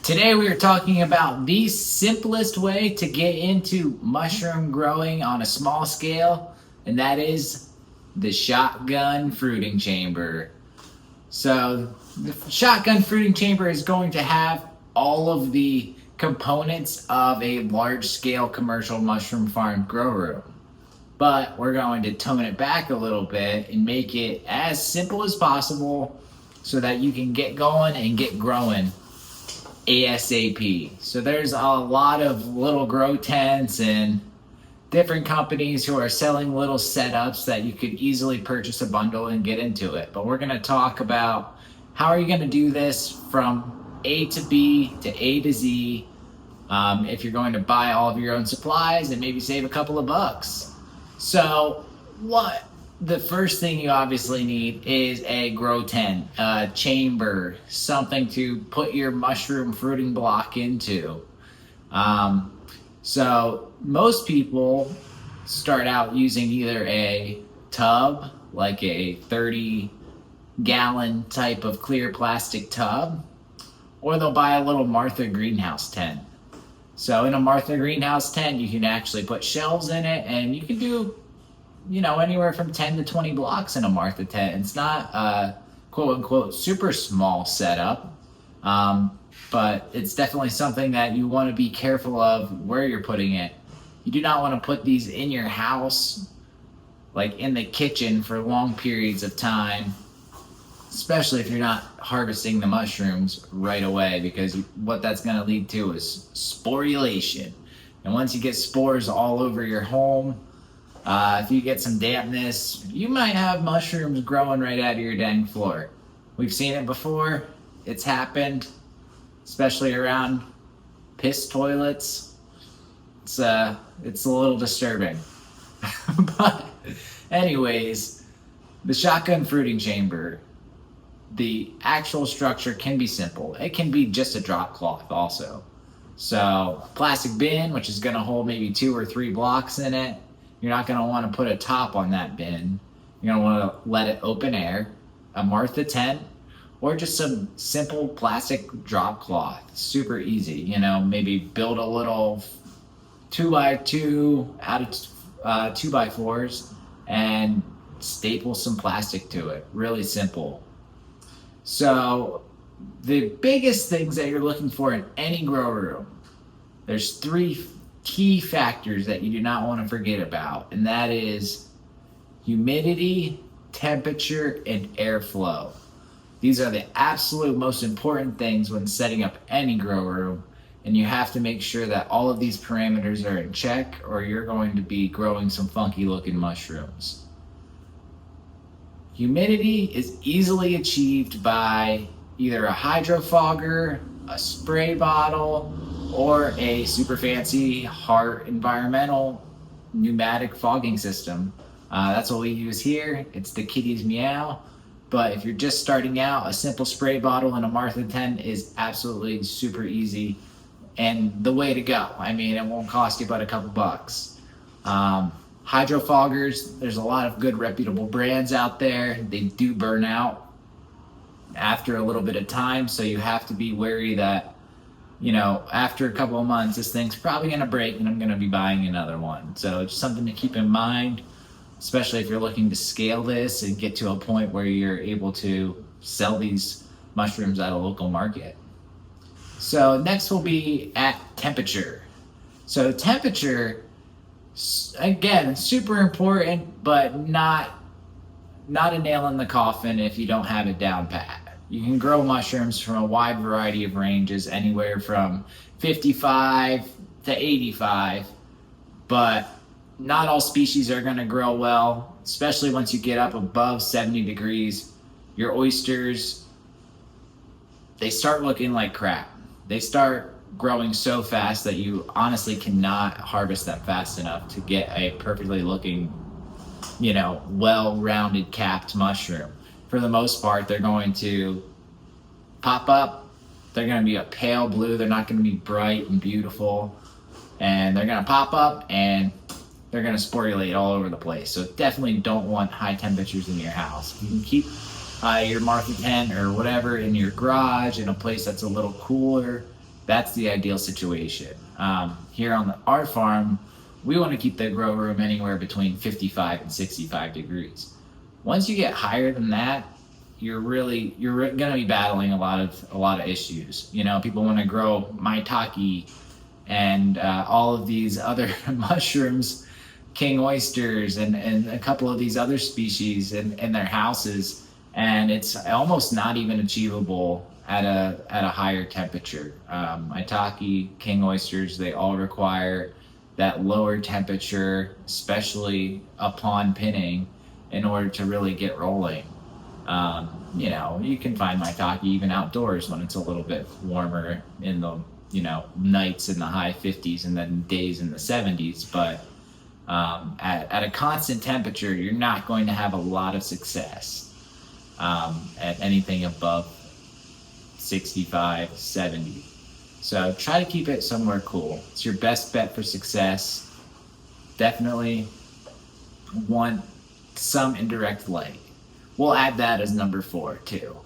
Today we are talking about the simplest way to get into mushroom growing on a small scale, and that is the shotgun fruiting chamber. So the shotgun fruiting chamber is going to have all of the components of a large scale commercial mushroom farm grow room. But we're going to tone it back a little bit and make it as simple as possible so that you can get going and get growing ASAP. So there's a lot of little grow tents and different companies who are selling little setups that you could easily purchase a bundle and get into it. But we're going to talk about how are you going to do this from A to B to A to Z, if you're going to buy all of your own supplies and maybe save a couple of bucks. So the first thing you obviously need is a grow tent, a chamber, something to put your mushroom fruiting block into. So most people start out using either a tub, like a 30-gallon type of clear plastic tub, or they'll buy a little Martha greenhouse tent. So in a Martha greenhouse tent, you can actually put shelves in it, and you can do, anywhere from 10 to 20 blocks in a Martha tent. It's not a quote unquote super small setup, but it's definitely something that you want to be careful of where you're putting it. You do not want to put these in your house, like in the kitchen for long periods of time, especially if you're not harvesting the mushrooms right away, because what that's going to lead to is sporulation. And once you get spores all over your home, if you get some dampness, you might have mushrooms growing right out of your dang floor. We've seen it before. It's happened, especially around piss toilets. It's a little disturbing. But anyways, the shotgun fruiting chamber, the actual structure can be simple. It can be just a drop cloth also. So plastic bin, which is going to hold maybe 2 or 3 blocks in it. You're not going to want to put a top on that bin. You're going to want to let it open air, a Martha tent, or just some simple plastic drop cloth. Super easy. Maybe build a little 2x2 out of 2x4s and staple some plastic to it. Really simple. So the biggest things that you're looking for in any grow room, there's 3 key factors that you do not want to forget about, and that is humidity, temperature, and airflow. These are the absolute most important things when setting up any grow room, and you have to make sure that all of these parameters are in check, or you're going to be growing some funky looking mushrooms. Humidity is easily achieved by either a hydrofogger, a spray bottle, or a super fancy Hart environmental pneumatic fogging system. That's what we use here. It's the kitty's meow. But if you're just starting out, a simple spray bottle and a Martha tent is absolutely super easy and the way to go. It won't cost you but a couple bucks. Hydrofoggers, there's a lot of good reputable brands out there. They do burn out after a little bit of time, so you have to be wary that after a couple of months, this thing's probably going to break and I'm going to be buying another one. So it's something to keep in mind, especially if you're looking to scale this and get to a point where you're able to sell these mushrooms at a local market. So next will be at temperature. So temperature, again, super important, but not a nail in the coffin if you don't have it down pat. You can grow mushrooms from a wide variety of ranges, anywhere from 55 to 85, but not all species are going to grow well, especially once you get up above 70 degrees. Your oysters, they start looking like crap. They start growing so fast that you honestly cannot harvest them fast enough to get a perfectly looking, well-rounded capped mushroom. For the most part, they're going to pop up. They're going to be a pale blue. They're not going to be bright and beautiful. And they're going to pop up and they're going to sporulate all over the place. So definitely don't want high temperatures in your house. You can keep your Martha tent or whatever in your garage in a place that's a little cooler. That's the ideal situation. Here on our farm, we want to keep the grow room anywhere between 55 and 65 degrees. Once you get higher than that, you're going to be battling a lot of issues. You know, people want to grow maitake and all of these other mushrooms, king oysters, and a couple of these other species in their houses, and it's almost not even achievable at a higher temperature. Maitake, king oysters, they all require that lower temperature, especially upon pinning, in order to really get rolling. You know, you can find maitake even outdoors when it's a little bit warmer in the, you know, nights in the high 50s and then days in the 70s. But at a constant temperature, you're not going to have a lot of success at anything above 65, 70. So try to keep it somewhere cool. It's your best bet for success. Definitely want some indirect light. We'll add that as number 4 too.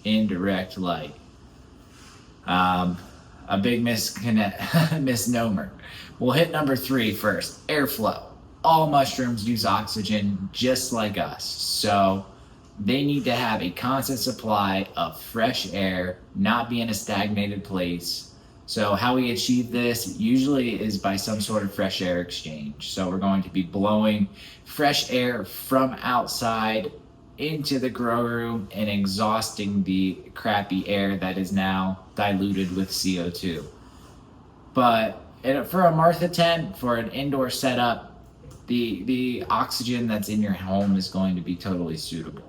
Indirect light. A big misnomer. We'll hit number 3 first. Airflow. All mushrooms use oxygen just like us. So they need to have a constant supply of fresh air, not be in a stagnated place. So how we achieve this usually is by some sort of fresh air exchange. So we're going to be blowing fresh air from outside into the grow room and exhausting the crappy air that is now diluted with CO2. But for a Martha tent, for an indoor setup, the oxygen that's in your home is going to be totally suitable.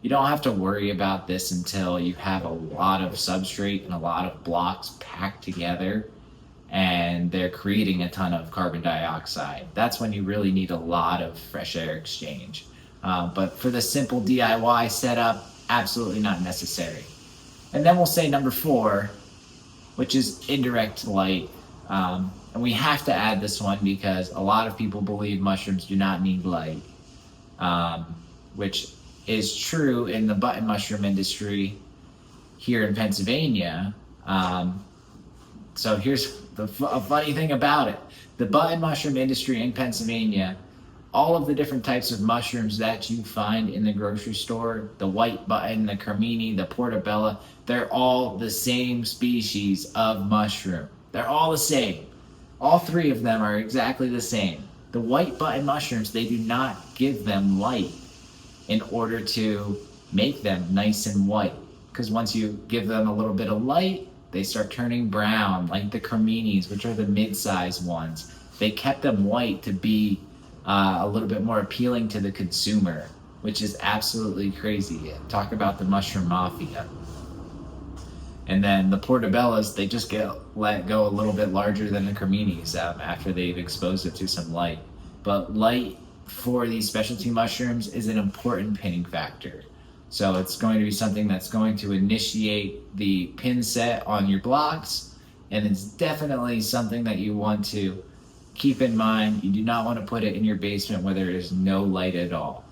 You don't have to worry about this until you have a lot of substrate and a lot of blocks packed together and they're creating a ton of carbon dioxide. That's when you really need a lot of fresh air exchange. But for the simple DIY setup, absolutely not necessary. And then we'll say number 4, which is indirect light. And we have to add this one because a lot of people believe mushrooms do not need light, which is true in the button mushroom industry here in Pennsylvania. So here's a funny thing about it. The button mushroom industry in Pennsylvania, all of the different types of mushrooms that you find in the grocery store, the white button, the cremini, the portobello, they're all the same species of mushroom. They're all the same. All 3 of them are exactly the same. The white button mushrooms, they do not give them light in order to make them nice and white. Because once you give them a little bit of light, they start turning brown, like the creminis, which are the mid-sized ones. They kept them white to be a little bit more appealing to the consumer, which is absolutely crazy. Talk about the mushroom mafia. And then the portobellos, they just get let go a little bit larger than the creminis after they've exposed it to some light. But light for these specialty mushrooms is an important pinning factor. So it's going to be something that's going to initiate the pin set on your blocks, and it's definitely something that you want to keep in mind. You do not want to put it in your basement where there is no light at all.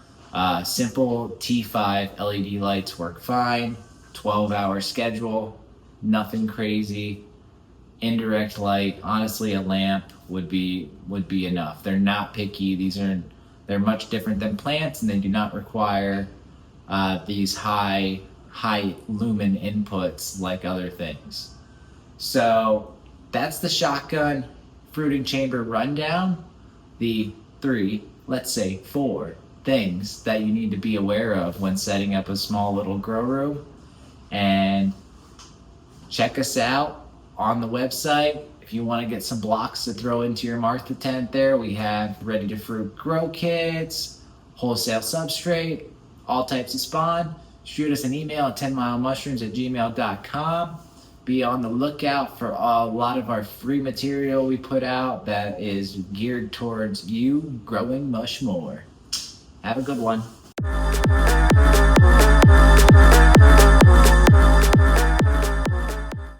Simple T5 LED lights work fine. 12-hour schedule, nothing crazy. Indirect light, honestly, a lamp would be enough. They're not picky. They're much different than plants, and they do not require these high lumen inputs like other things. So that's the shotgun fruiting chamber rundown. The 3, let's say 4 things that you need to be aware of when setting up a small little grow room. And check us out on the website. If you want to get some blocks to throw into your Martha tent there, we have ready to fruit grow kits, wholesale substrate, all types of spawn. Shoot us an email at 10milemushrooms@gmail.com. Be on the lookout for a lot of our free material we put out that is geared towards you growing mush more. Have a good one.